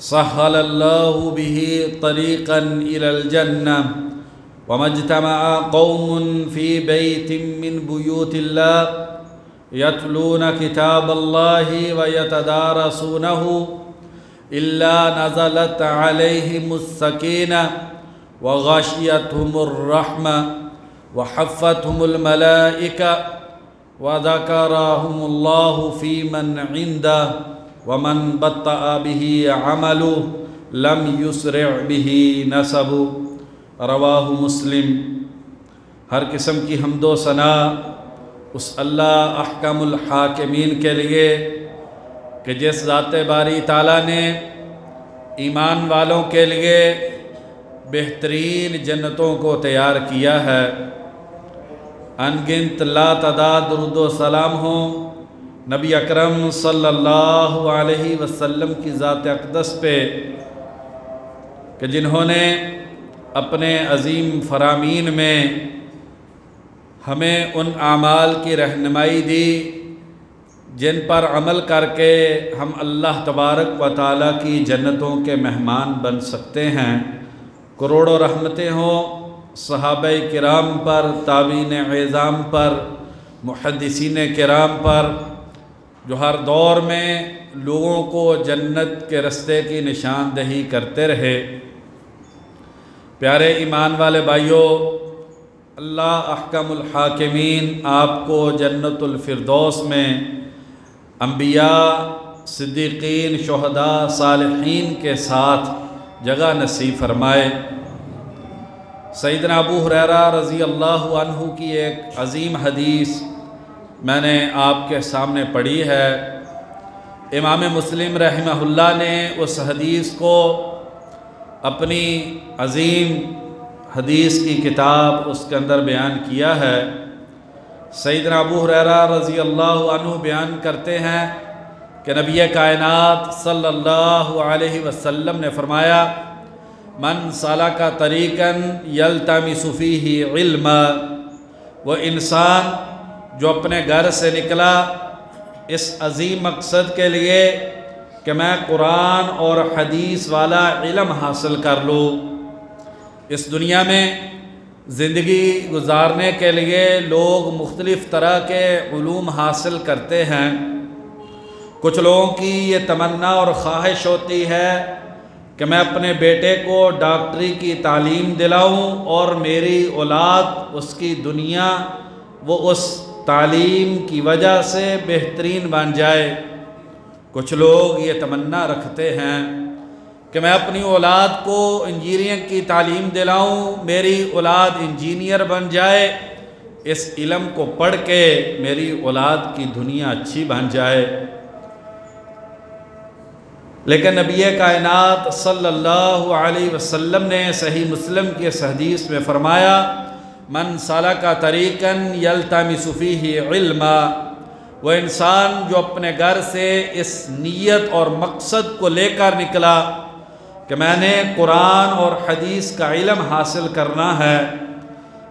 सहलल्लाहु बिही तरीक़न इलल जन्नह वमज्तमअ कौमुन फ़ी बैतिन मिन बुयूतिल्लाह यतलून किताबल्लाहि व यतदारसूनहु इल्ला नज़लत अलैहिमुस सकीनह व गाशियतहुमुर रहमह व हफ़्फ़तहुमुल मलाइका व ज़करहुमुल्लाहु फ़ीमन इंदह व मन बत्तअ बिही अमलुहु लम युस्रि' बिही नसबुहु। रवाहु मुस्लिम। हर किस्म की हम्दो सना उस अल्लाह अहकमुल हाकिमीन के लिए कि जिस ज़ाते बारी ताला ने ईमान वालों के लिए बेहतरीन जन्नतों को तैयार किया है। अनगिनत लातदाद दुरूद व सलाम हो नबी अकरम सल्लल्लाहु अलैहि वसल्लम की ज़ात अक़दस पे कि जिन्होंने अपने अज़ीम फ़रामीन में हमें उन आमाल की रहनुमाई दी जिन पर अमल करके हम अल्लाह तबारक व ताला की जन्नतों के मेहमान बन सकते हैं। करोड़ों रहमतें हों सहाबाए किराम पर, ताबीन एज़ाम पर, मुहद्दिसीन किराम पर, जो हर दौर में लोगों को जन्नत के रस्ते की निशानदही करते रहे। प्यारे ईमान वाले भाइयों, अल्लाह अहकमुल हाकिमीन आपको जन्नतुल फिरदौस में अंबिया, सिद्दीकीन, शुहदा, सालिहीन के साथ जगह नसीब फरमाए। सैयदना अबू हुरैरा रज़ी अल्लाहु अन्हु की एक अज़ीम हदीस मैंने आपके सामने पढ़ी है। इमाम मुस्लिम रहमहुल्लाह ने उस हदीस को अपनी अज़ीम हदीस की किताब उसके अंदर बयान किया है। सैयदना अबू हुरैरा रज़ी अल्लाहु अन्हु बयान करते हैं कि नबी कायनात सल्लल्लाहु अलैहि वसल्लम ने फरमाया, मन सलका तरीक़न यल्तमिसु फ़ीही इल्मा, वो इंसान जो अपने घर से निकला इस अज़ीम मकसद के लिए कि मैं कुरान और हदीस वाला इल्म हासिल कर लूँ। इस दुनिया में ज़िंदगी गुजारने के लिए लोग मुख्तलिफ़ तरह के उलूम हासिल करते हैं। कुछ लोगों की ये तमन्ना और ख्वाहिश होती है कि मैं अपने बेटे को डॉक्टरी की तालीम दिलाऊं और मेरी औलाद उसकी दुनिया वो उस तालीम की वजह से बेहतरीन बन जाए। कुछ लोग ये तमन्ना रखते हैं कि मैं अपनी औलाद को इंजीनियरिंग की तालीम दिलाऊं, मेरी औलाद इंजीनियर बन जाए, इस इल्म को पढ़ के मेरी औलाद की दुनिया अच्छी बन जाए। लेकिन नबी कायनात सल्लल्लाहु अलैहि वसल्लम ने सही मुस्लिम की इस हदीस में फ़रमाया, मन सलका तरीक़न यल्तमिसु फ़ीही इल्मा, वह इंसान जो अपने घर से इस नीयत और मकसद को लेकर निकला कि मैंने कुरान और हदीस का इल्म हासिल करना है।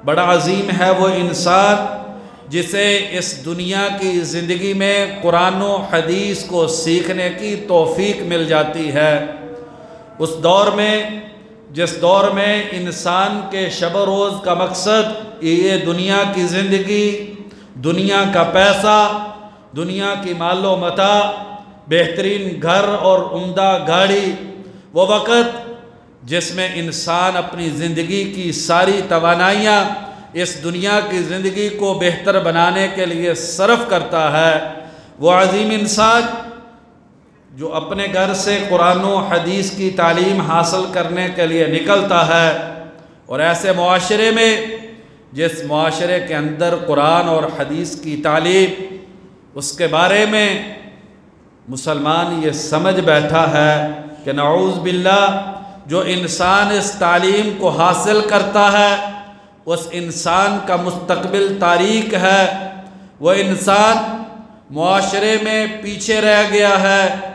बड़ा अजीम है वो इंसान जिसे इस दुनिया की ज़िंदगी में कुरान और हदीस को सीखने की तौफीक मिल जाती है। उस दौर में जिस दौर में इंसान के शब रोज़ का मकसद ये दुनिया की ज़िंदगी, दुनिया का पैसा, दुनिया की मालो मता, बेहतरीन घर और उम्दा गाड़ी, वो वक़्त जिसमें इंसान अपनी ज़िंदगी की सारी तवानाइयाँ इस दुनिया की ज़िंदगी को बेहतर बनाने के लिए सर्फ करता है। वो अजीम इंसान जो अपने घर से कुरान और हदीस की तालीम हासिल करने के लिए निकलता है और ऐसे मुआशरे में जिस मुआशरे के अंदर कुरान और हदीस की तालीम उसके बारे में मुसलमान ये समझ बैठा है कि नऊज़ बिल्लाह, जो इंसान इस तालीम को हासिल करता है उस इंसान का मुस्तकबिल तारीक है। वो इंसान मुआशरे में पीछे रह गया है,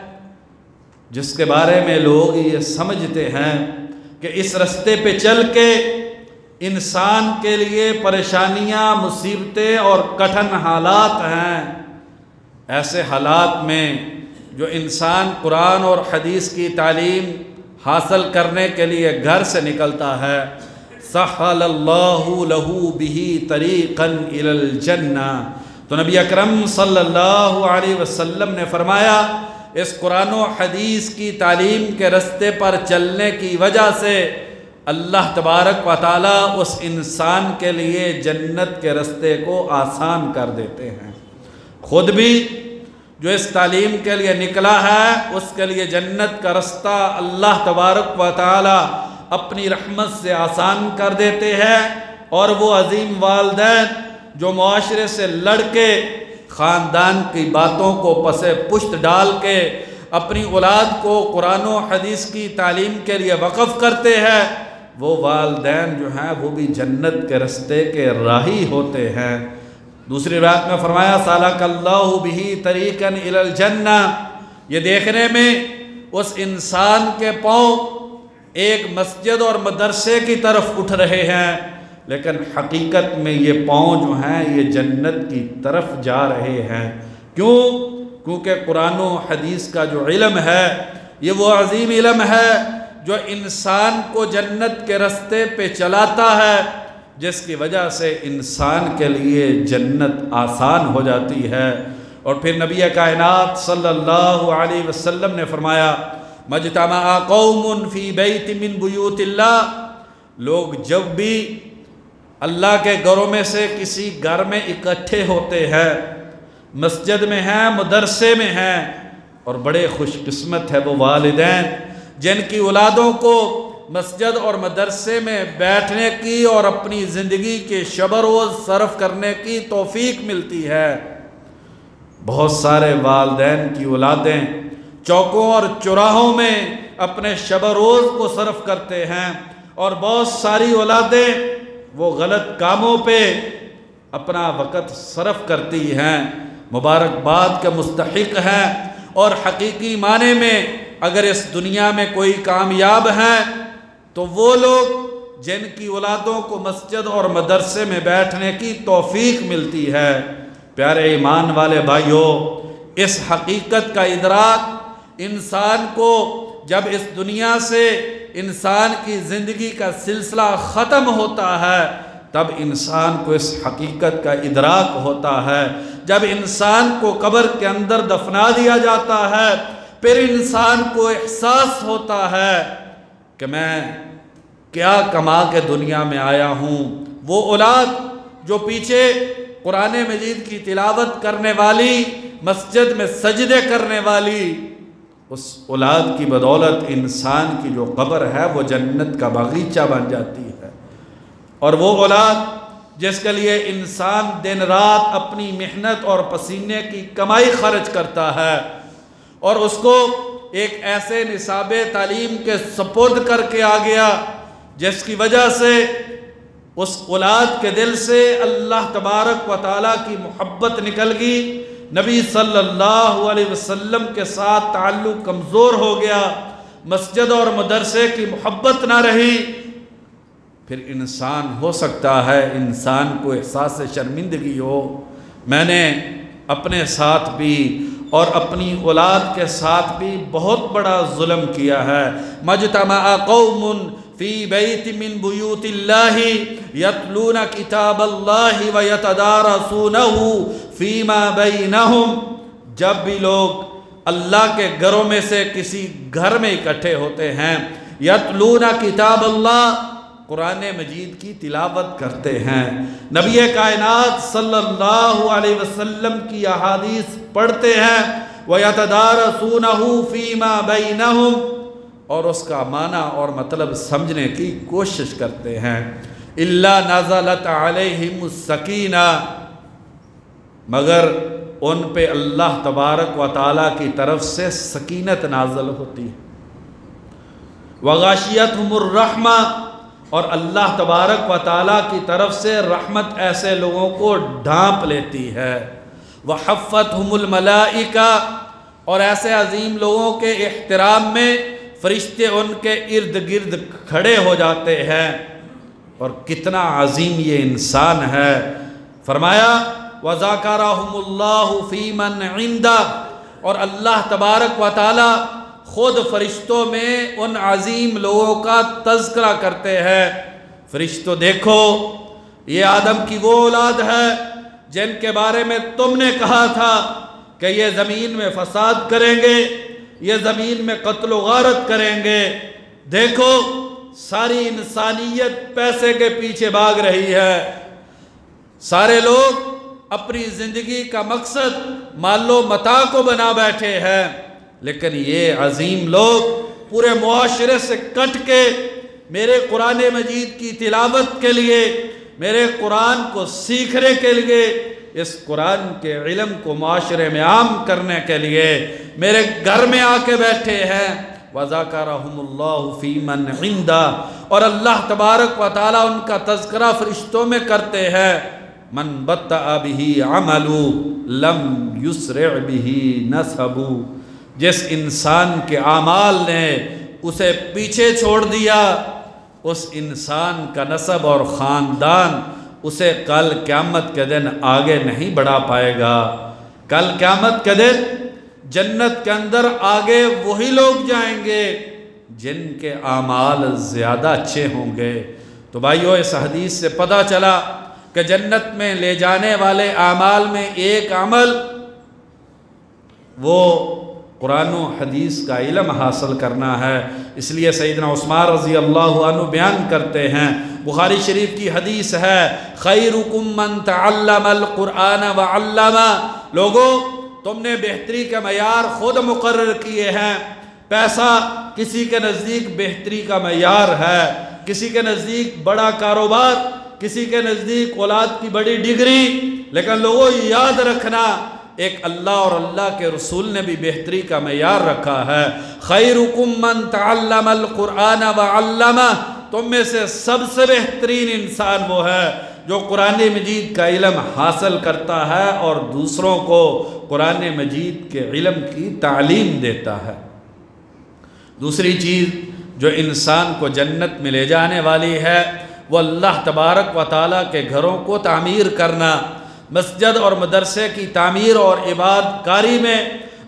जिसके बारे में लोग ये समझते हैं कि इस रास्ते पे चल के इंसान के लिए परेशानियां, मुसीबतें और कठिन हालात हैं। ऐसे हालात में जो इंसान कुरान और हदीस की तालीम हासिल करने के लिए घर से निकलता है, सहलल्लाहु लहू बिही तरीक़न इलल जन्ना। तो नबी अकरम सल्लल्लाहु अलैहि वसल्लम ने फरमाया, इस कुरान और हदीस की तालीम के रास्ते पर चलने की वजह से अल्लाह तबारक व तआला उस इंसान के लिए जन्नत के रास्ते को आसान कर देते हैं। खुद भी जो इस तालीम के लिए निकला है उसके लिए जन्नत का रास्ता अल्लाह तबारक व तआला अपनी रहमत से आसान कर देते हैं। और वो अजीम वालिदैन जो मुआशरे से लड़के ख़ानदान की बातों को पसे पुश्त डाल के अपनी औलाद को कुरान और हदीस की तालीम के लिए वक़फ़ करते हैं, वो वालिदैन जो हैं वो भी जन्नत के रास्ते के राही होते हैं। दूसरी रात में फरमाया, सलकल्लाहु बिही तरीक़न इलल जन्ना। ये देखने में उस इंसान के पाँव एक मस्जिद और मदरसे की तरफ उठ रहे हैं, लेकिन हकीकत में ये पाँव जो हैं ये जन्नत की तरफ जा रहे हैं। क्यों? क्योंकि कुरान और हदीस का जो इल्म है ये वो अजीम इल्म है जो इंसान को जन्नत के रास्ते पे चलाता है, जिसकी वजह से इंसान के लिए जन्नत आसान हो जाती है। और फिर नबी कायनात सल्लल्लाहु अलैहि वसल्लम ने फरमाया, मजतमा कौमुन फी बैत मिन बुयूतिल्लाह। लोग जब भी अल्लाह के घरों में से किसी घर में इकट्ठे होते हैं, मस्जिद में हैं, मदरसे में हैं, और बड़े खुशकिस्मत है वो वालिदैन जिनकी औलादों को मस्जिद और मदरसे में बैठने की और अपनी ज़िंदगी के शब रोज़ सर्फ करने की तौफीक मिलती है। बहुत सारे वालिदैन की औलादें चौकों और चौराहों में अपने शब रोज़ को सर्फ करते हैं, और बहुत सारी औलादें वो गलत कामों पे अपना वक़्त सर्फ करती हैं। मुबारकबाद के मुस्तहिक हैं, और हकीकी माने में अगर इस दुनिया में कोई कामयाब हैं तो वो लोग जिनकी औलादों को मस्जिद और मदरसे में बैठने की तौफीक मिलती है। प्यारे ईमान वाले भाइयों, इस हकीकत का इदराक इंसान को जब इस दुनिया से इंसान की ज़िंदगी का सिलसिला ख़त्म होता है तब इंसान को इस हकीकत का इदराक होता है। जब इंसान को कब्र के अंदर दफना दिया जाता है फिर इंसान को एहसास होता है कि मैं क्या कमा के दुनिया में आया हूँ। वो औलाद जो पीछे कुरान मजीद की तिलावत करने वाली, मस्जिद में सजदे करने वाली, उस औलाद की बदौलत इंसान की जो कब्र है वो जन्नत का बागीचा बन जाती है। और वो औलाद जिसके लिए इंसान दिन रात अपनी मेहनत और पसीने की कमाई खर्च करता है और उसको एक ऐसे निसाबे तालीम के सपुर्द करके आ गया जिसकी वजह से उस औलाद के दिल से अल्लाह तबारक व तआला की मोहब्बत निकल गई, नबी सल्लल्लाहु अलैहि वसल्लम के साथ ताल्लुक़ कमज़ोर हो गया, मस्जिद और मदरसे की मोहब्बत ना रही, फिर इंसान हो सकता है इंसान को एहसास शर्मिंदगी हो, मैंने अपने साथ भी और अपनी औलाद के साथ भी बहुत बड़ा जुल्म किया है। मजतमा कौमुन फी बैत मिन बुयूतिल्लाहि यतलूना किताबल्लाहि व यतदारसूनहु फीमा बैनहुम। जब भी लोग अल्लाह के घरों में से किसी घर में इकट्ठे होते हैं, यतलूना किताबल्लाह, कुरान मजीद की तिलावत करते हैं, नबी कायनात सल्लल्लाहु अलैहि वसल्लम की अहादीस पढ़ते हैं, व यतदारसूनहु फीमा बैनहुम, और उसका माना और मतलब समझने की कोशिश करते हैं। इल्ला नज़लत अलैहिमुस सकीना, मगर उन पे अल्लाह तबारक व तआला की तरफ से सकीनत नाज़िल होती है। वगाशियतहुमुर रहमा, और अल्लाह तबारक व तआला की तरफ से रहमत ऐसे लोगों को ढांप लेती है। वहफ़्फ़तहुमुल मलाइका, और ऐसे अजीम लोगों के एहतराम में फरिश्ते उनके इर्द गिर्द खड़े हो जाते हैं। और कितना अजीम ये इंसान है। फरमाया वज़ाकरहुमुल्लाहु फ़ीमन इंदा, और अल्लाह तबारक व ताला खुद फरिश्तों में उन अजीम लोगों का तज़किरा करते हैं। फरिश्तों देखो, ये आदम की वो औलाद है जिनके बारे में तुमने कहा था कि ये ज़मीन में फसाद करेंगे, ये ज़मीन में कत्ल गारत करेंगे। देखो, सारी इंसानियत पैसे के पीछे भाग रही है। सारे लोग अपनी ज़िंदगी का मकसद मालो मता को बना बैठे हैं, लेकिन ये अजीम लोग पूरे मुआशरे से कट के मेरे कुरान मजीद की तिलावत के लिए, मेरे कुरान को सीखने के लिए, इस कुरान के इल्म को माशरे में आम करने के लिए मेरे घर में आके बैठे हैं। वज़ाकरहुमुल्लाहु फ़ीमन इंदा, और अल्लाह तबारक व ताला उनका तज़किरा फरिश्तों में करते हैं। मन बत्ता बिही अमलु लम युस्रि बिही नसबु, जिस इंसान के आमाल ने उसे पीछे छोड़ दिया, उस इंसान का नसब और ख़ानदान उसे कल क़यामत के दिन आगे नहीं बढ़ा पाएगा। कल क़यामत के दिन जन्नत के अंदर आगे वही लोग जाएंगे जिनके आमाल ज़्यादा अच्छे होंगे। तो भाइयों, इस हदीस से पता चला कि जन्नत में ले जाने वाले आमाल में एक अमल वो कुरान व हदीस का इल्म हासिल करना है। इसलिए सैयदना उस्मान रज़ी अल्लाहु अन्हु बयान करते हैं, बुखारी शरीफ की हदीस है, खैरुकुम मन तअल्लमल कुरान व अल्लमा। लोगों, तुमने बेहतरी का मयार खुद मुकर्रर किए हैं। पैसा किसी के नज़दीक बेहतरी का मयार है, किसी के नज़दीक बड़ा कारोबार, किसी के नज़दीक औलाद की बड़ी डिग्री। लेकिन लोगों, याद रखना, एक अल्लाह और अल्लाह के रसूल ने भी बेहतरी का मयार रखा है। खैरुकुम मन तअल्लमल कुरान व अल्लमा, तुम में से सबसे बेहतरीन इंसान वो है जो कुरान मजीद का इल्म हासिल करता है और दूसरों को कुरान मजीद के इल्म की तालीम देता है। दूसरी चीज़ जो इंसान को जन्नत में ले जाने वाली है वो अल्लाह तबारक व ताला के घरों को तामीर करना, मस्जिद और मदरसे की तामीर और इबादतकारी में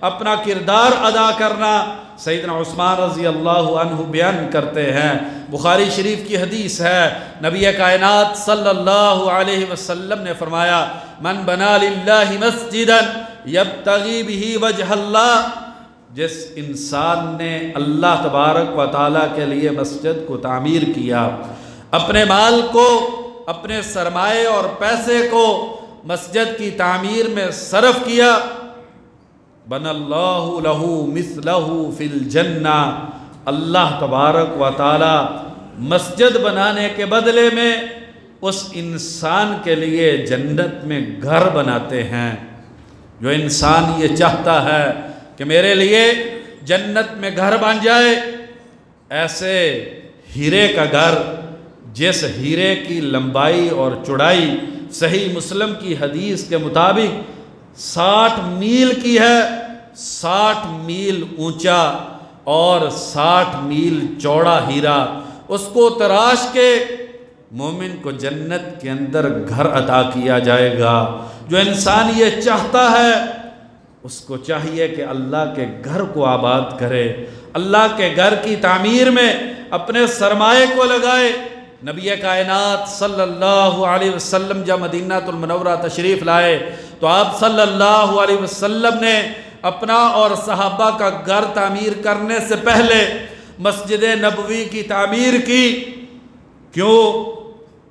अपना किरदार अदा करना। सैयदना उस्मान रज़ी अल्लाहु अन्हु बयान करते हैं, बुखारी शरीफ की हदीस है, नबी कायनात सल्लल्लाहु अलैहि वसल्लम ने फरमाया, मन बना लिल्लाहि मस्जिदन यब्तगी बिही वजहल्लाह, जिस इंसान ने अल्लाह तबारक व ताला के लिए मस्जिद को तामीर किया, अपने माल को, अपने सरमाए और पैसे को मस्जिद की तामीर में सरफ किया, बनल्लाहु लहू मिसलहू फिल जन्ना, अल्लाह तबारक व ताला मस्जिद बनाने के बदले में उस इंसान के लिए जन्नत में घर बनाते हैं। जो इंसान ये चाहता है कि मेरे लिए जन्नत में घर बन जाए, ऐसे हीरे का घर, जिस हीरे की लंबाई और चौड़ाई सही मुस्लिम की हदीस के मुताबिक 60 मील की है, 60 मील ऊंचा और 60 मील चौड़ा हीरा, उसको तराश के मोमिन को जन्नत के अंदर घर अता किया जाएगा। जो इंसान ये चाहता है उसको चाहिए कि अल्लाह के घर को आबाद करे, अल्लाह के घर की तामीर में अपने सरमाए को लगाए। नबी कायनात सल्लल्लाहु अलैहि वसल्लम जब मदीनातुल मुनव्वरा तशरीफ़ लाए तो आप सल्लल्लाहु अलैहि वसल्लम ने अपना और सहाबा का घर तामीर करने से पहले मस्जिद नबवी की तामीर की। क्यों?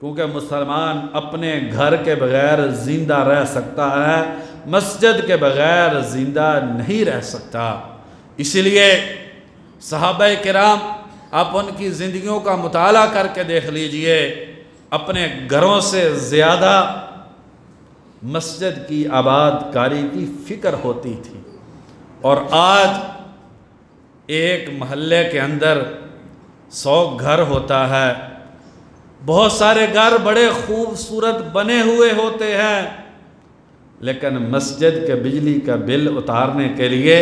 क्योंकि मुसलमान अपने घर के बगैर ज़िंदा रह सकता है, मस्जिद के बगैर ज़िंदा नहीं रह सकता। इसलिए सहाबाए किराम, आप उनकी ज़िंदगियों का मुताला करके देख लीजिए, अपने घरों से ज़्यादा मस्जिद की आबादकारी की फ़िक्र होती थी। और आज एक महल्ले के अंदर 100 घर होता है, बहुत सारे घर बड़े खूबसूरत बने हुए होते हैं, लेकिन मस्जिद के बिजली का बिल उतारने के लिए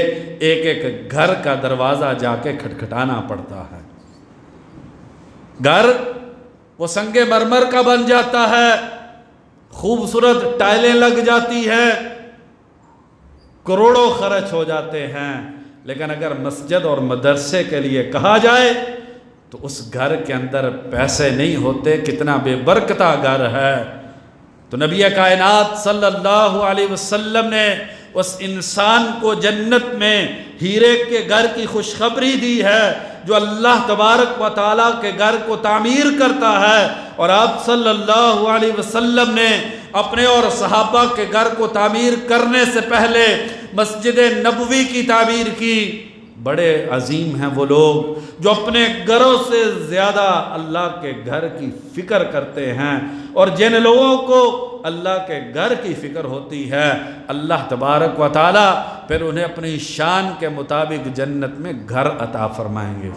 एक एक घर का दरवाज़ा जाके खटखटाना पड़ता है। घर वो संगे मरमर का बन जाता है, खूबसूरत टाइलें लग जाती है, करोड़ों खर्च हो जाते हैं, लेकिन अगर मस्जिद और मदरसे के लिए कहा जाए तो उस घर के अंदर पैसे नहीं होते। कितना बेबरकता घर है। तो नबी कायनात सल्लल्लाहु अलैहि वसल्लम ने उस इंसान को जन्नत में हीरे के घर की खुशखबरी दी है जो अल्लाह तबारक व तआला के घर को तामीर करता है। और आप सल्लल्लाहु अलैहि वसल्लम ने अपने और सहाबा के घर को तामीर करने से पहले मस्जिद नबवी की तामीर की। बड़े अजीम हैं वो लोग जो अपने घरों से ज़्यादा अल्लाह के घर की फ़िक्र करते हैं। और जिन लोगों को अल्लाह के घर की फ़िक्र होती है, अल्लाह तबारक व तआला फिर उन्हें अपनी शान के मुताबिक जन्नत में घर अता फरमाएंगे।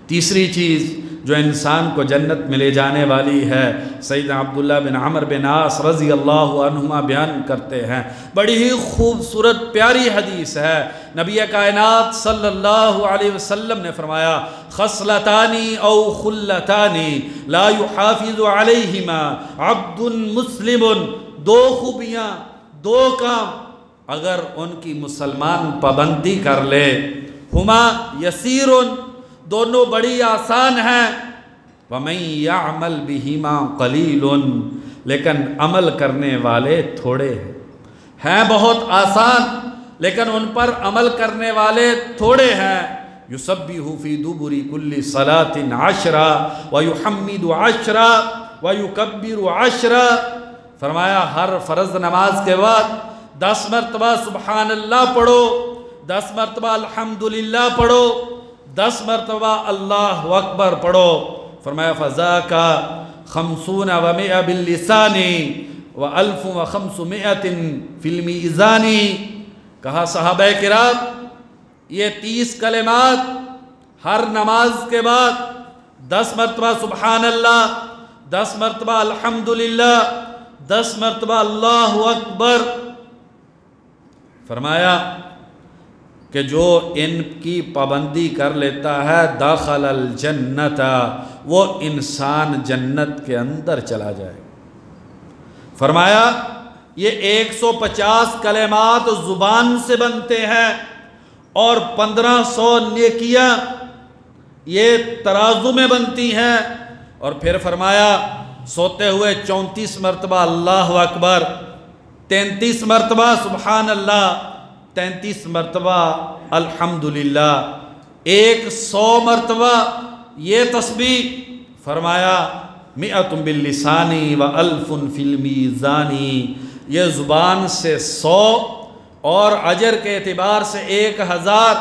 तीसरी चीज़ जो इंसान को जन्नत में ले जाने वाली है, सैयदना अब्दुल्लाह बिन अमर बिन आस रज़ी अल्लाहु अन्हुमा बयान करते हैं। बड़ी ही खूबसूरत प्यारी हदीस है। नबी कायनात सल्लल्लाहु अलैहि वसल्लम ने फरमाया, खसलतानी औ खुल्लतानी ला युहाफिज़ु अलैहिमा अब्दुन मुस्लिमुन। दो खूबियाँ, दो काम अगर उनकी मुसलमान पाबंदी कर ले, हुमा यसीरुन, दोनों बड़ी आसान हैं, वमन यामल बिहिमा कलीलुन, लेकिन अमल करने वाले थोड़े हैं बहुत आसान, लेकिन उन पर अमल करने वाले थोड़े हैं। युसब्बिहु फी दुबुरी कुल्ली सलातिन अशरा व युहम्मिदु अशरा व युकब्बिरु अशरा। फरमाया हर फ़र्ज़ नमाज के बाद 10 मरतबा सुबहान अल्लाह पढ़ो, 10 मरतबा अल्हम्दुलिल्लाह पढ़ो, 10 मरतबा अल्लाहु अकबर पढ़ो। फरमाया फ़ज़ाका खमसून व मिअ बिल्लिसानी व अल्फ़ व खमसुमिअतिन फिल मीज़ानी। कहा सहाबा किराम, ये 30 कलिमात हर नमाज के बाद 10 मरतबा सुबहान अल्लाह, 10 मरतबा अल्हम्दुलिल्लाह, 10 मरतबा अल्लाहु अकबर। फरमाया कि जो इनकी पाबंदी कर लेता है दाखलल जन्नता, वो इंसान जन्नत के अंदर चला जाएगा। फरमाया ये 150 कलेमात ज़ुबान से बनते हैं और 1500 नेकियां ये तराजू में बनती हैं। और फिर फरमाया सोते हुए 34 मरतबा अल्लाहु अकबर, 33 मरतबा सुबहान अल्लाह, 33 मरतबा अल्हम्दुलिल्लाह, 100 मरतबा ये तस्बीह। फरमाया मिअतुम बिल्लिसानी व अल्फुन फिल मीज़ानी, ये ज़ुबान से 100 और अजर के एतबार से 1000।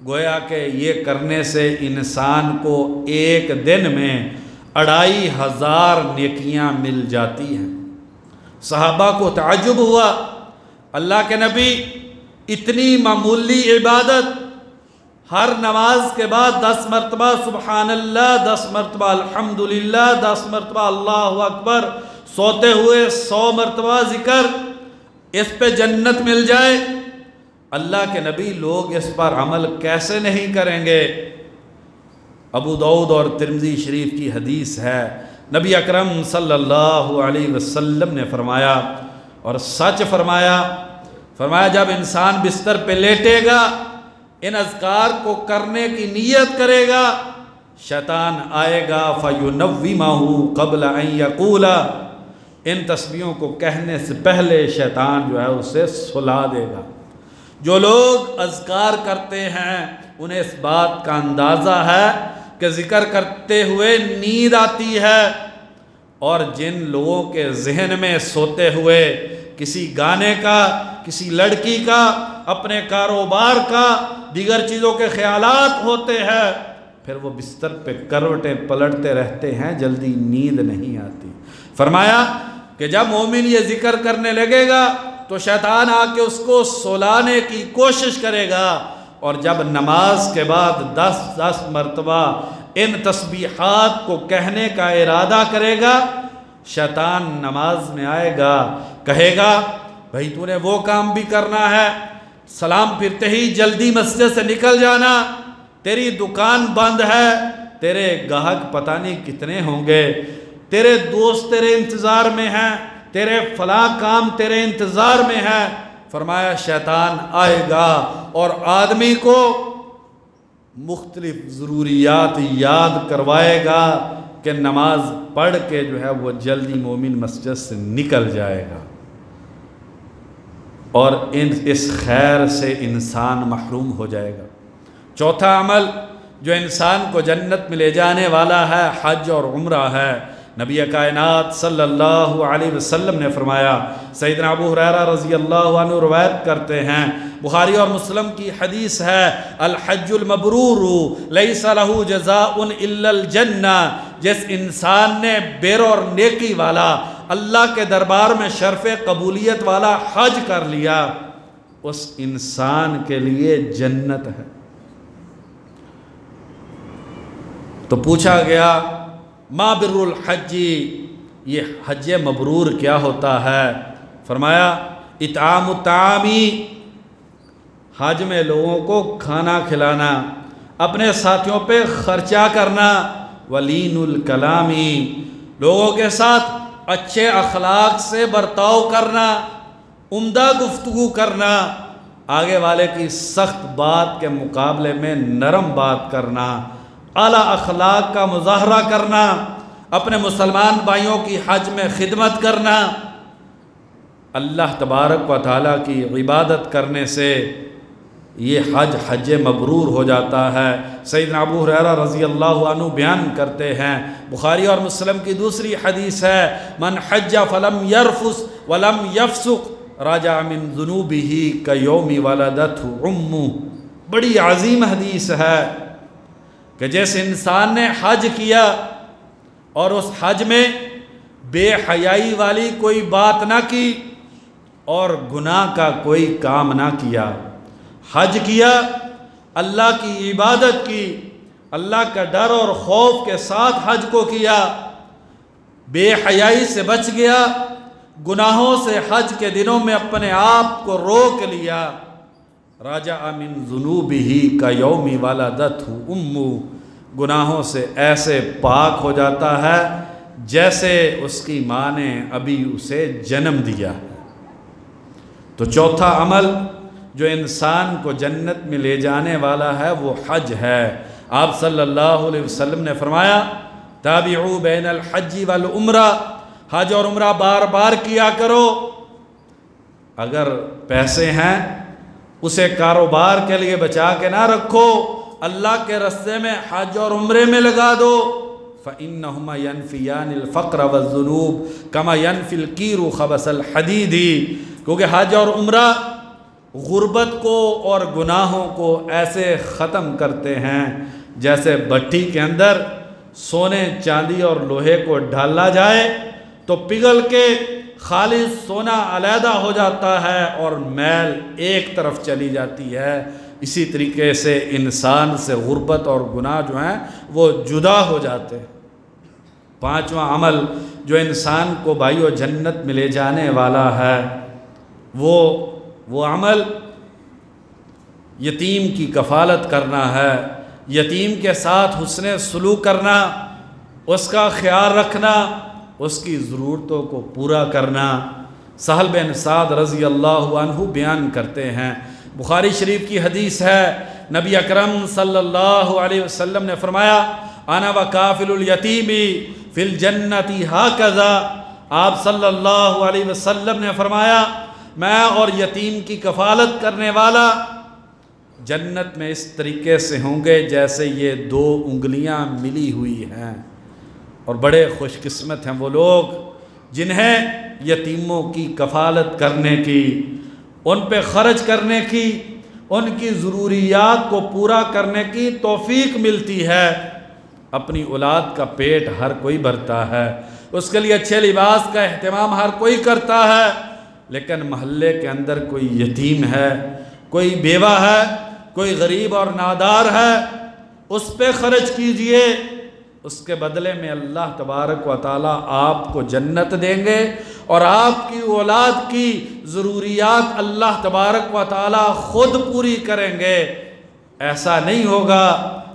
गोया के ये करने से इंसान को एक दिन में 2500 नेकियां मिल जाती हैं। सहाबा को ताज्जुब हुआ, अल्लाह के नबी इतनी मामूली इबादत हर नमाज के बाद 10 मरतबा सुबहानल्लाह, 10 मरतबा अल्हम्दुलिल्लाह, 10 मरतबा अल्लाहु अकबर, सोते हुए 100 मरतबा जिक्र, इस पे जन्नत मिल जाए। अल्लाह के नबी लोग इस पर अमल कैसे नहीं करेंगे। अबू दाऊद और तिर्मिज़ी शरीफ की हदीस है, नबी अकरम सल्लल्लाहु अलैहि वसल्लम ने फरमाया और सच फरमाया, फरमाया जब इंसान बिस्तर पे लेटेगा, इन अज़कार को करने की नीयत करेगा, शैतान आएगा फ़युनव्विमहु क़ब्ल अन यक़ूला, इन तस्बीहों को कहने से पहले शैतान जो है उसे सुला देगा। जो लोग अज़कार करते हैं उन्हें इस बात का अंदाज़ा है कि ज़िक्र करते हुए नींद आती है, और जिन लोगों के जहन में सोते हुए किसी गाने का, किसी लड़की का, अपने कारोबार का, दीगर चीज़ों के ख्यालात होते हैं, फिर वो बिस्तर पे करवटें पलटते रहते हैं, जल्दी नींद नहीं आती। फरमाया कि जब मोमिन ये जिक्र करने लगेगा तो शैतान आके उसको सुलाने की कोशिश करेगा, और जब नमाज के बाद 10-10 मरतबा इन तस्बीहात को कहने का इरादा करेगा, शैतान नमाज में आएगा, कहेगा भाई तूने वो काम भी करना है, सलाम फिरते ही जल्दी मस्जिद से निकल जाना, तेरी दुकान बंद है, तेरे गाहक पता नहीं कितने होंगे, तेरे दोस्त तेरे इंतज़ार में हैं, तेरे फला काम तेरे इंतज़ार में है, फरमाया शैतान आएगा और आदमी को मुख्तलिफ ज़रूरियात याद करवाएगा कि नमाज पढ़ के जो है वो जल्दी मोमिन मस्जिद से निकल जाएगा, और इस खैर से इंसान महरूम हो जाएगा। चौथा अमल जो इंसान को जन्नत में ले जाने वाला है हज और उम्रा है। नबी कायनात सल्लल्लाहु अलैहि वसल्लम ने फरमाया, सैयदना अबू हुरैरा रज़ी अल्लाहु अन्हु रवायत करते हैं, बुखारी और मुस्लिम की हदीस है, अल हज्जुल मबरूरु लैसा लहू जज़ाउन इल्लल जन्ना। जिस इंसान ने बिर और नेकी वाला अल्लाह के दरबार में शर्फ़ कबूलियत वाला हज कर लिया, उस इंसान के लिए जन्नत है। तो पूछा गया मा बिर्रुल हज्जी, ये हज मबरूर क्या होता है? फरमाया इताम तामी, हज में लोगों को खाना खिलाना, अपने साथियों पे खर्चा करना, वलीनुल कलामी, लोगों के साथ अच्छे अखलाक से बर्ताव करना, उम्दा गुफ्तगू करना, आगे वाले की सख्त बात के मुकाबले में नरम बात करना, आला अखलाक का मुजाहरा करना, अपने मुसलमान भाइयों की हज में खिदमत करना। अल्लाह तबारक व तआला की इबादत करने से ये हज मबरूर हो जाता है। सैयदना अबू हुरैरा रज़ी अल्लाहु अन्हु बयान करते हैं, बुखारी और मुस्लिम की दूसरी हदीस है, मन हज्जा फलम यरफुस वलम यफसुक राजा मिन ज़ुनूबिही कयौमि वलदतहु उम्मु। बड़ी अजीम हदीस है कि जिस इंसान ने हज किया और उस हज में बेहयाई वाली कोई बात ना की और गुनाह का कोई काम ना किया, हज किया, अल्लाह की इबादत की, अल्लाह का डर और खौफ के साथ हज को किया, बेहयाई से बच गया, गुनाहों से हज के दिनों में अपने आप को रोक लिया, राजा मिन ज़ुनूबिही का यौमी वलदतहु उम्मु, गुनाहों से ऐसे पाक हो जाता है जैसे उसकी माँ ने अभी उसे जन्म दिया है। तो चौथा अमल जो इंसान को जन्नत में ले जाने वाला है वो हज है। आप सल्लल्लाहु अलैहि वसल्लम ने फरमाया, ताबिऊ बैनल हज्जी वल उम्रा, हज और उम्रा बार बार किया करो। अगर पैसे हैं उसे कारोबार के लिए बचा के ना रखो, अल्लाह के रास्ते में हज और उम्रे में लगा दो। फ़इन्नहुमा यनफ़ियानिल फ़क़्र वज़्ज़ुनूब कमा यनफ़िल कीरु ख़बसल हदीदी, क्योंकि हज और उम्रा गुर्बत को और गुनाहों को ऐसे ख़त्म करते हैं जैसे भट्टी के अंदर सोने चांदी और लोहे को डाला जाए तो पिघल के खालिस सोना अलहदा हो जाता है और मैल एक तरफ चली जाती है। इसी तरीके से इंसान से गुर्बत और गुनाह जो हैं वो जुदा हो जाते हैं। पांचवा अमल जो इंसान को भाइयों जन्नत में ले जाने वाला है वो अमल यतीम की कफ़ालत करना है, यतीम के साथ हुस्ने सलूक करना, उसका ख्याल रखना, उसकी ज़रूरतों को पूरा करना। सहल बिन साद रज़ी अल्लाहु अन्हु बयान करते हैं, बुखारी शरीफ की हदीस है, नबी अकरम सल्लल्लाहु अलैहि वसल्लम ने फरमाया, अना व काफिलुल यतीमी फिल जन्नति हाकज़ा। आप सल्लल्लाहु अलैहि वसल्लम ने फरमाया, मैं और यतीम की कफ़ालत करने वाला जन्नत में इस तरीके से होंगे जैसे ये दो उंगलियां मिली हुई हैं। और बड़े खुशकिस्मत हैं वो लोग जिन्हें यतीमों की कफ़ालत करने की, उन पे ख़र्च करने की, उनकी ज़रूरियात को पूरा करने की तौफ़ीक मिलती है। अपनी औलाद का पेट हर कोई भरता है, उसके लिए अच्छे लिबास का एहतमाम हर कोई करता है, लेकिन महल्ले के अंदर कोई यतीम है, कोई बेवा है, कोई गरीब और नादार है, उस पे खर्च कीजिए, उसके बदले में अल्लाह तबारक व तआला आपको जन्नत देंगे और आपकी औलाद की ज़रूरियात अल्लाह तबारक व तआला ख़ुद पूरी करेंगे। ऐसा नहीं होगा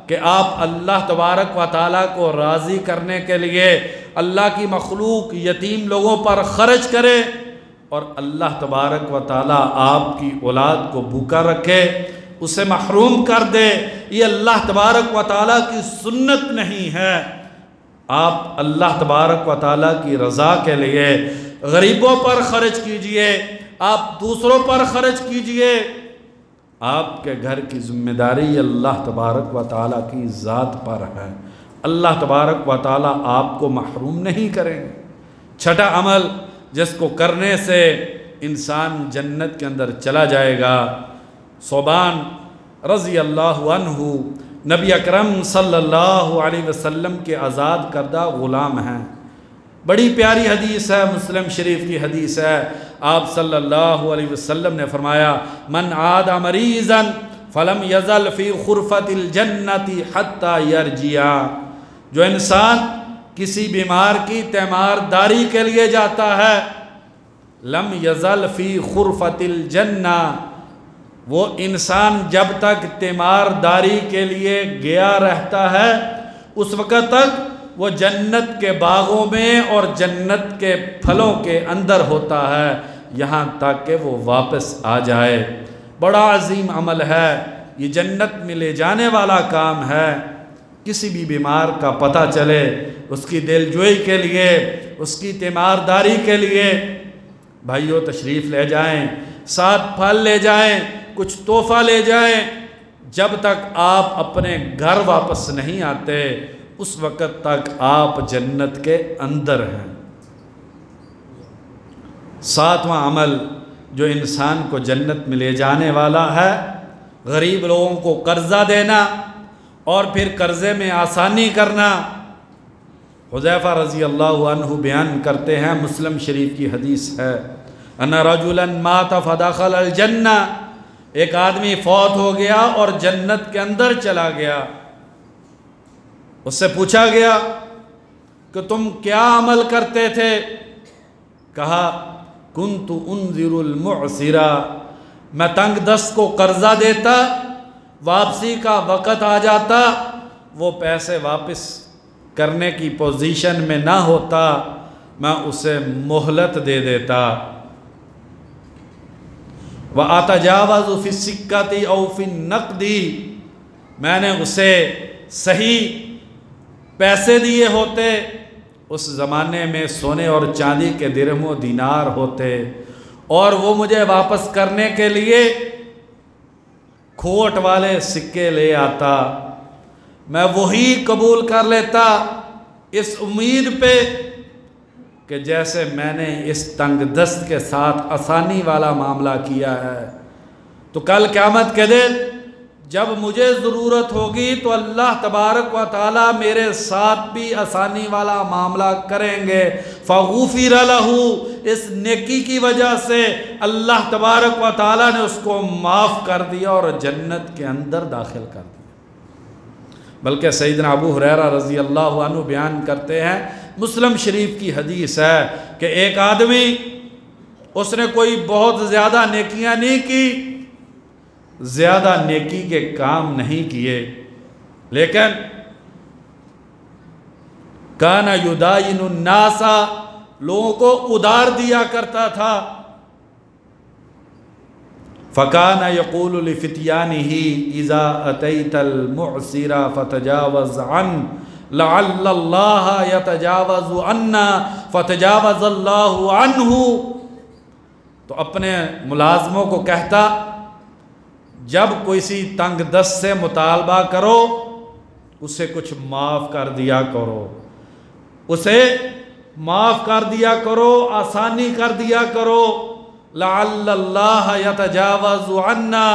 कि आप अल्लाह तबारक व तआला को राज़ी करने के लिए अल्लाह की मखलूक यतीम लोगों पर ख़र्च करें, और अल्लाह तबारक व ताला आपकी औलाद को भूखा रखे, उसे महरूम कर दे, ये अल्लाह तबारक व ताला की सुन्नत नहीं है। आप अल्लाह तबारक व ताला की रज़ा के लिए गरीबों पर ख़र्च कीजिए, आप दूसरों पर ख़र्च कीजिए। आपके घर की ज़िम्मेदारी अल्लाह तबारक व ताला की ज़ात पर है। अल्लाह तबारक व ताला आपको महरूम नहीं करेंगे। छठा अमल जिसको करने से इंसान जन्नत के अंदर चला जाएगा। सोबान रज़ी अल्लाहु अन्हु नबी अकरम सल्लल्लाहु अलैहि वसल्लम के आज़ाद करदा ग़ुलाम हैं। बड़ी प्यारी हदीस है, मुस्लिम शरीफ की हदीस है। आप सल्लल्लाहु अलैहि वसल्लम ने फरमाया, मन आदा मरीज़न फलम यज़ल फ़ी खुरफ़तिल जन्नति हत्ता यरजिया। जो इंसान किसी बीमार की तीमारदारी के लिए जाता है, लम यज़ल फ़ी खुरफ़तिल जन्ना, वो इंसान जब तक तीमारदारी के लिए गया रहता है उस वक़्त तक वो जन्नत के बागों में और जन्नत के फलों के अंदर होता है, यहाँ तक कि वो वापस आ जाए। बड़ा अजीम अमल है ये, जन्नत में ले जाने वाला काम है। किसी भी बीमार का पता चले, उसकी दिलजोई के लिए, उसकी तीमारदारी के लिए भाइयों तशरीफ़ ले जाएं, साथ फल ले जाएं, कुछ तोहफ़ा ले जाएं। जब तक आप अपने घर वापस नहीं आते उस वक़्त तक आप जन्नत के अंदर हैं। सातवां अमल जो इंसान को जन्नत में ले जाने वाला है, गरीब लोगों को कर्ज़ा देना और फिर कर्ज़े में आसानी करना। हुज़ैफ़ा रज़ी अल्लाहु अन्हु बयान करते हैं, मुस्लिम शरीफ की हदीस है, अन्ना रजुलन माता फदखल अल जन्ना, एक आदमी फौत हो गया और जन्नत के अंदर चला गया। उससे पूछा गया कि तुम क्या अमल करते थे? कहा कुन्तु उन्ज़िरुल मुअसिरा, मैं तंग दस्त को कर्ज़ा देता, वापसी का वक़्त आ जाता, वो पैसे वापस करने की पोजीशन में ना होता, मैं उसे मोहलत दे देता। व अतजावज़ु फ़ी सिक्कति औ फ़ी नक़दी, मैंने उसे सही पैसे दिए होते। उस ज़माने में सोने और चांदी के दिरहम दीनार होते और वो मुझे वापस करने के लिए खोट वाले सिक्के ले आता, मैं वही कबूल कर लेता इस उम्मीद पे कि जैसे मैंने इस तंग दस्त के साथ आसानी वाला मामला किया है, तो कल क़यामत के दिन जब मुझे ज़रूरत होगी तो अल्लाह तबारक व ताला मेरे साथ भी आसानी वाला मामला करेंगे। फ़ग़ुफ़िर लहू, इस नेकी की वजह से अल्लाह तबारक व ताला ने उसको माफ़ कर दिया और जन्नत के अंदर दाखिल कर दिया। बल्कि सैयदना अबू हुरैरा रज़ी अल्लाहु अन्हु बयान करते हैं, मुस्लिम शरीफ की हदीस है कि एक आदमी, उसने कोई बहुत ज़्यादा नेकियां नहीं की, ज़्यादा नेकी के काम नहीं किए, लेकिन काना युदायिनुन नासा, लोगों को उधार दिया करता था। फ़काना यक़ूलु लिफ़ित्यानिही इज़ा अतैतल मुअसिरा फ़तजावज़ अन लअल्लल्लाह यतजावज़ु अन्ना फ़तजावज़ल्लाहु अन्हु। तो अपने मुलाज़मों को कहता, जब किसी तंग दस्त से मुतालबा करो उसे कुछ माफ़ कर दिया करो, उसे माफ़ कर दिया करो, आसानी कर दिया करो। लअल्लल्लाह यतजावज़ु अन्ना,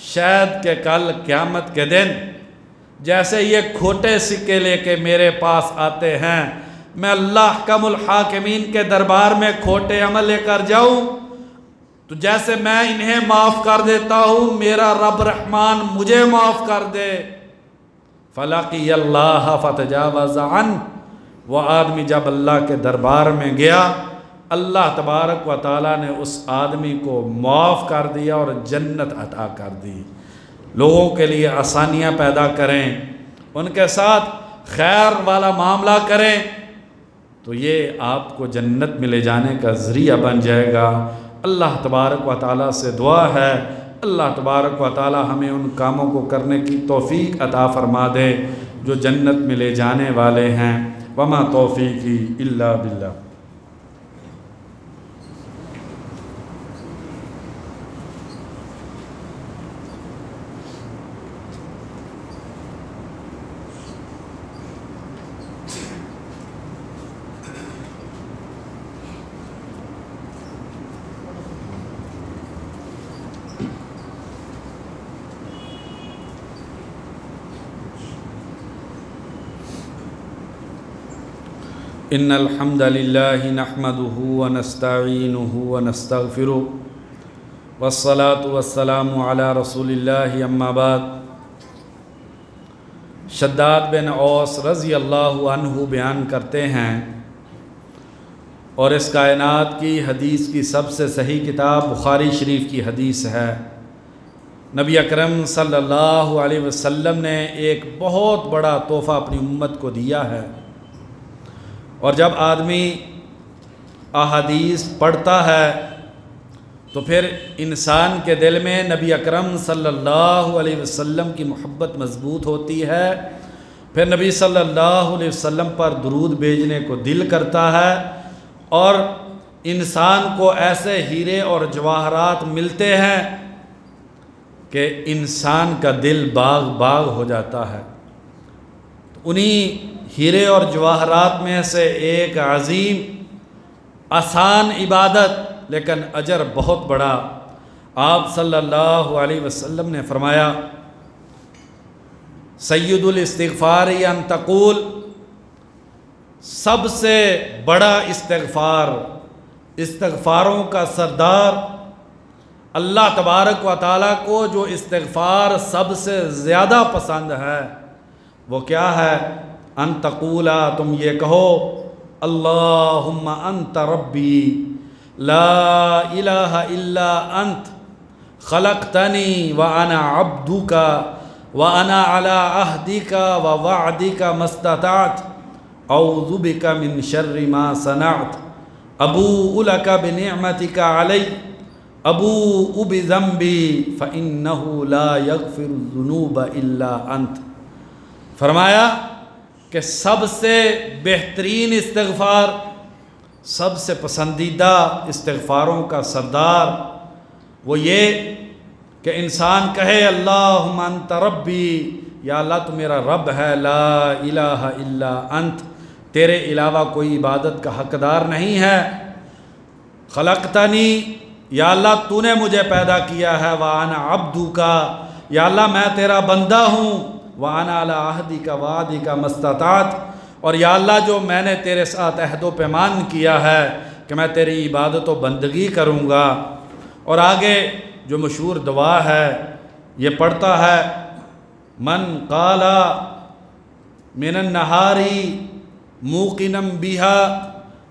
शायद के कल क़यामत के दिन जैसे ये खोटे सिक्के लेके मेरे पास आते हैं, मैं अल्लाह अहकमुल हाकिमीन के दरबार में खोटे अमल लेकर जाऊँ, तो जैसे मैं इन्हें माफ़ कर देता हूँ, मेरा रब रहमान मुझे माफ़ कर दे। फ़लक़ी अल्लाह फ़तजावज़ अन, वह आदमी जब अल्लाह के दरबार में गया, अल्लाह तबारक व ताला ने उस आदमी को माफ़ कर दिया और जन्नत अता कर दी। लोगों के लिए आसानियाँ पैदा करें, उनके साथ खैर वाला मामला करें, तो ये आपको जन्नत में ले जाने का ज़रिया बन जाएगा। अल्लाह तबारक व तआला से दुआ है, अल्लाह तबारक व तआला हमें उन कामों को करने की तौफ़ीक अता फ़रमा दे जो जन्नत में ले जाने वाले हैं। वमा तौफ़ीक़ी इल्ला बिल्लाह। इन्नल हम्दलिल्लाहि नहमदुहु व नस्तईनुहु व नस्तगफिरुहु वस्सलातु वस्सलामु अला रसूलिल्लाहि अम्मा बाद। शद्दाद बिन औस रज़ी अल्लाहु अन्हु बयान करते हैं, और इस कायनात की हदीस की सबसे सही किताब बुखारी शरीफ की हदीस है। नबी अकरम सल्लल्लाहु अलैहि वसल्लम ने एक बहुत बड़ा तोहफ़ा अपनी उम्मत को दिया है। और जब आदमी अहादीस पढ़ता है तो फिर इंसान के दिल में नबी अकरम सल्लल्लाहु अलैहि वसल्लम की मोहब्बत मज़बूत होती है। फिर नबी सल्लल्लाहु अलैहि वसल्लम पर दुरूद भेजने को दिल करता है, और इंसान को ऐसे हीरे और जवाहरात मिलते हैं कि इंसान का दिल बाग बाग हो जाता है। तो उन्हीं हीरे और जवाहरात में से एक अज़ीम आसान इबादत लेकिन अजर बहुत बड़ा, आप सल्लल्लाहु अलैहि वसल्लम ने फरमाया, सय्यदुल इस्तिग़फ़ार अन तक़ूल, सबसे बड़ा इस्तिग़फ़ार, इस्तिग़फ़ारों का सरदार, अल्लाह तबारक व तआला को जो इस्तिग़फ़ार सबसे ज़्यादा पसंद है वो क्या है? अन तक़ूला, तुम ये कहो, अल्लाहुम्मा अंत रब्बी ला इलाहा इल्ला अंत खलक़तनी व अना अब्दुका व अना अला अहदिका व वअदिका मस्तताअत औज़ु बिका मिन शर्रि मा सनअत अबूउ लका बिनिअमतिका अलैय अबूउ बिज़ंबी फ़इन्नहु ला यग़फ़िरुज़्ज़ुनूब इल्ला अंत। फरमाया कि सबसे बेहतरीन इस्तिग़फ़ार, सबसे पसंदीदा इस्तिग़फ़ारों का सरदार वो ये कि इंसान कहे, अल्लाहुम्मा अंत रब्बी, या अल्लाह तू मेरा रब है, ला इलाहा इल्ला अंत, तेरे अलावा कोई इबादत का हक़दार नहीं है। खलक़तनी, या अल्लाह तूने मुझे पैदा किया है, व अना अब्दुका, या अल्लाह मैं तेरा बंदा हूँ, व अना अला अहदिका वादिका मस्तताअत, और या अल्लाह जो मैंने तेरे साथ अहदो पैमान किया है कि मैं तेरी इबादत व बंदगी करूँगा। और आगे जो मशहूर दुआ है ये पढ़ता है, मन काला मिनन नहारी मूकिनम बिहा,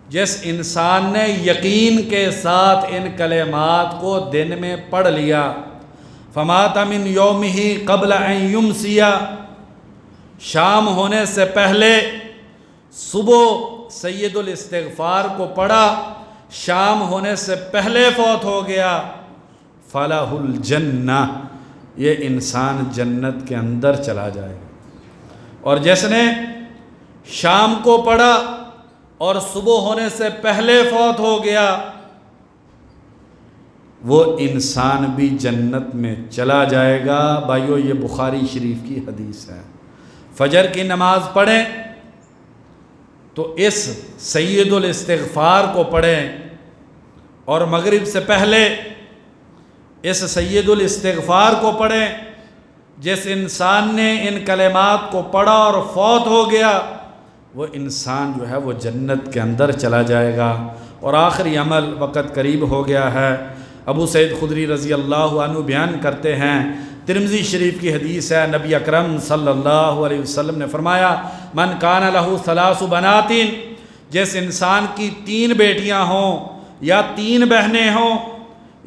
जिस इंसान ने यकीन के साथ इन कलेमात को दिन में पढ़ लिया, फमाता मिन यौमिही क़ब्ल अन युमसिया, शाम होने से पहले सुबह सय्यदुल इस्तिग़फ़ार को पढ़ा, शाम होने से पहले फौत हो गया, फलाहुल जन्ना, ये इंसान जन्नत के अंदर चला जाएगा। और जिसने शाम को पढ़ा और सुबह होने से पहले फौत हो गया, वो इंसान भी जन्नत में चला जाएगा। भाइयों, ये बुखारी शरीफ की हदीस है। फजर की नमाज पढ़ें तो इस सय्यदुल इस्तिग़फ़ार को पढ़ें, और मगरिब से पहले इस सय्यदुल इस्तिग़फ़ार को पढ़ें। जिस इंसान ने इन कलेमात को पढ़ा और फौत हो गया, वो इंसान जो है वो जन्नत के अंदर चला जाएगा। और आखिरी अमल, वक़्त करीब हो गया है, अबू सईद खुदरी रज़ी अल्लाहु अन्हु बयान करते हैं, तिरमिज़ी शरीफ की हदीस है, नबी अकरम सल्लल्लाहु अलैहि वसल्लम ने फरमाया, मन कान लहू सलासु बनातिन, जिस इंसान की 3 बेटियां हों या 3 बहनें हों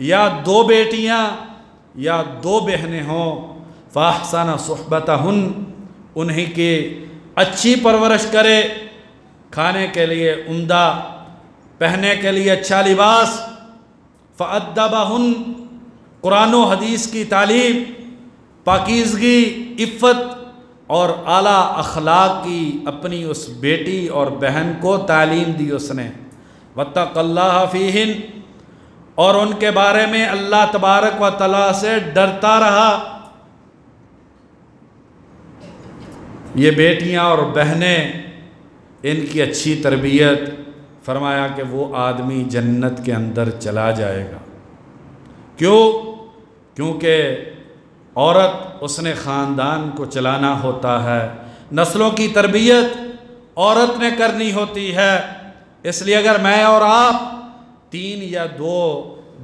या 2 बेटियां या 2 बहनें हों, फ़अहसन सुहबतहुन, उन्हीं की अच्छी परवरिश करे, खाने के लिए उम्दा, पहनने के लिए अच्छा लिबास, फ़अद्दबहुन कुरान व हदीस की तालीम, पाकीज़गी, इफ़्फ़त और आला अखलाक की अपनी उस बेटी और बहन को तालीम दी उसने। वत्तक़ल्लाह फ़ीहिन, और उनके बारे में अल्लाह तबारक व तआला से डरता रहा। ये बेटियां और बहनें, इनकी अच्छी तरबियत, फरमाया कि वो आदमी जन्नत के अंदर चला जाएगा। क्यों? क्योंकि औरत, उसने ख़ानदान को चलाना होता है, नस्लों की तरबियत औरत ने करनी होती है। इसलिए अगर मैं और आप 3 या 2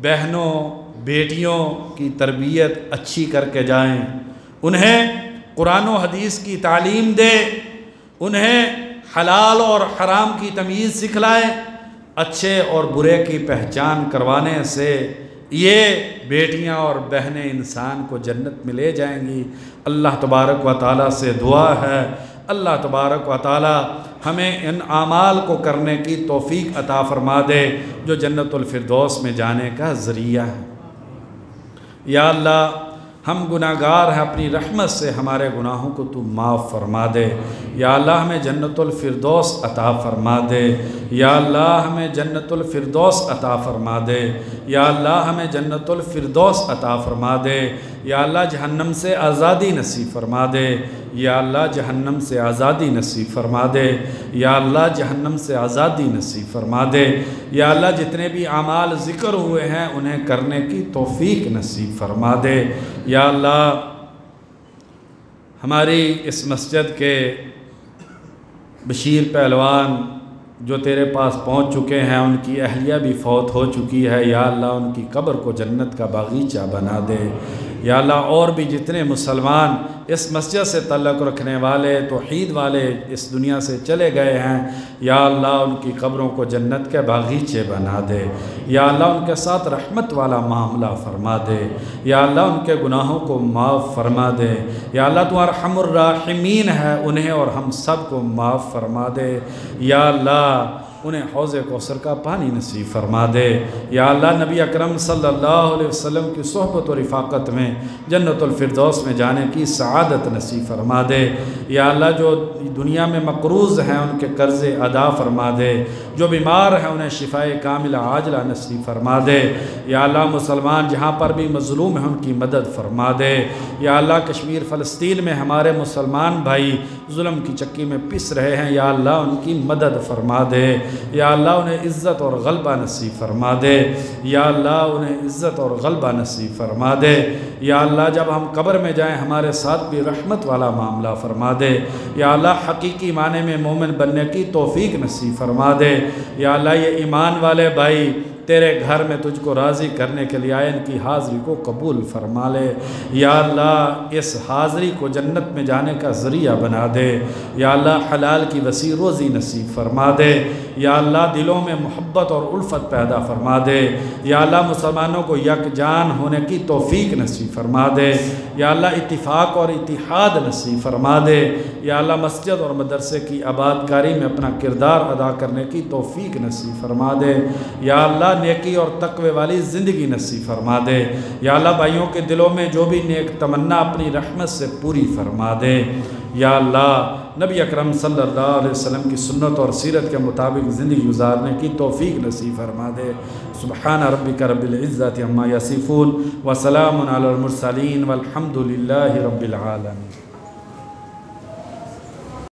बहनों बेटियों की तरबियत अच्छी करके जाएं, उन्हें कुरान व हदीस की तालीम दे, उन्हें हलाल और हराम की तमीज़ सिखलाएं, अच्छे और बुरे की पहचान करवाने से ये बेटियां और बहनें इंसान को जन्नत में ले जाएंगी। अल्लाह तबारक व तआला से दुआ है, अल्लाह तबारक व तआला हमें इन आमाल को करने की तौफीक अता फरमा दे जो जन्नतुल फिरदौस में जाने का ज़रिया है। या अल्लाह, हम गुनाहगार हैं, अपनी रहमत से हमारे गुनाहों को तू माफ़ फरमा दे। या अल्लाह, हमें जन्नतुल फिरदौस अता फरमा दे। या अल्लाह, हमें जन्नतुल फिरदौस अता फरमा दे। या अल्लाह, हमें जन्नतुल फिरदौस अता फरमा दे। या अल्लाह, जहन्नम से आज़ादी नसीब फरमा दे। या अल्लाह, जहन्नम से आज़ादी नसीब फरमा दे। या अल्लाह, जहन्नम से आज़ादी नसीब फरमा दे। या अल्लाह, जितने भी आमाल ज़िक्र हुए हैं उन्हें करने की तौफ़ीक नसीब फरमा दे। या अल्लाह, हमारी इस मस्जिद के बशीर पहलवान जो तेरे पास पहुंच चुके हैं, उनकी अहलिया भी फौत हो चुकी है। या अल्लाह, उनकी कब्र को जन्नत का बागीचा बना दे। या अल्लाह, और भी जितने मुसलमान इस मस्जिद से तल्लुक़ रखने वाले, तौहीद वाले इस दुनिया से चले गए हैं, या अल्लाह, उनकी कब्रों को जन्नत के बागीचे बना दे। या अल्लाह, उनके साथ रहमत वाला मामला फ़रमा दे। या अल्लाह, उनके गुनाहों को माफ़ फरमा दे। या अल्लाह, तू अरहमुर राहिमीन है, उन्हें और हम सब को माफ़ फरमा दे। या अल्लाह, उन्हें हौज़ कौसर का पानी नसीब फरमा दे। या अल्लाह, नबी अकरम सल्लल्लाहु अलैहि वसल्लम की सोहबत और रिफ़ाक़त में जन्नतुल फिरदौस में जाने की सआदत नसीब फरमा दे। या अल्लाह, जो दुनिया में मक़रूज़ हैं उनके कर्ज़े अदा फरमा दे। जो बीमार हैं उन्हें शिफ़ाए कामिला आजला नसीब फरमा दे। या अल्लाह, मुसलमान जहाँ पर भी मज़लूम हैं उनकी मदद फरमा दे। या अल्लाह, कश्मीर फ़लस्तीन में हमारे मुसलमान भाई जुल्म की चक्की में पिस रहे हैं, या अल्लाह, उनकी मदद फरमा दे। या अल्लाह, उन्हें इज़्ज़त और ग़लबा नसीब फरमा दे। या अल्लाह, उन्हें इज़्ज़त और ग़लबा नसीब फरमा दे। या अल्लाह, जब हम कब्र में जाएं हमारे साथ भी रहमत वाला मामला फरमा दे। या अल्लाह, हकीकी माने में मोमिन बनने की तौफ़ीक नसीब फरमा दे। या अल्लाह, ये ईमान वाले भाई तेरे घर में तुझको राज़ी करने के लिए आए, इनकी हाज़री को कबूल फरमा ले। या अल्लाह, इस हाज़री को जन्नत में जाने का ज़रिया बना दे। या अल्लाह, हलाल की वसी रोज़ी नसीब फरमा दे। या अल्लाह, दिलों में मोहब्बत और उल्फ़त पैदा फरमा दे। या अल्लाह, मुसलमानों को यकजान होने की तौफ़ीक नसीब फरमा दे। या अल्लाह, इत्तिफ़ाक़ और इत्तिहाद नसीब फरमा दे। या अल्लाह, मस्जिद और मदरसे की आबादकारी में अपना किरदार अदा करने की तौफ़ीक नसीब फरमा दे। या अल्लाह, नेकी और तक़वे वाली ज़िंदगी नसीब फरमा दे। या अल्लाह, भाइयों के दिलों में जो भी नेक तमन्ना अपनी रहमत से पूरी फरमा दे। या अल्लाह, नबी अकरम सल्लल्लाहु अलैहि वसल्लम की सुन्नत और सीरत के मुताबिक ज़िंदगी गुजारने की तौफ़ीक नसीब फरमा दे। सुब्हान रब्बिका रब्बिल इज़्ज़ति अम्मा यसिफ़ून व सलामुन अलल मुरसलीन वल्हम्दुलिल्लाहि रब्बिल आलमीन।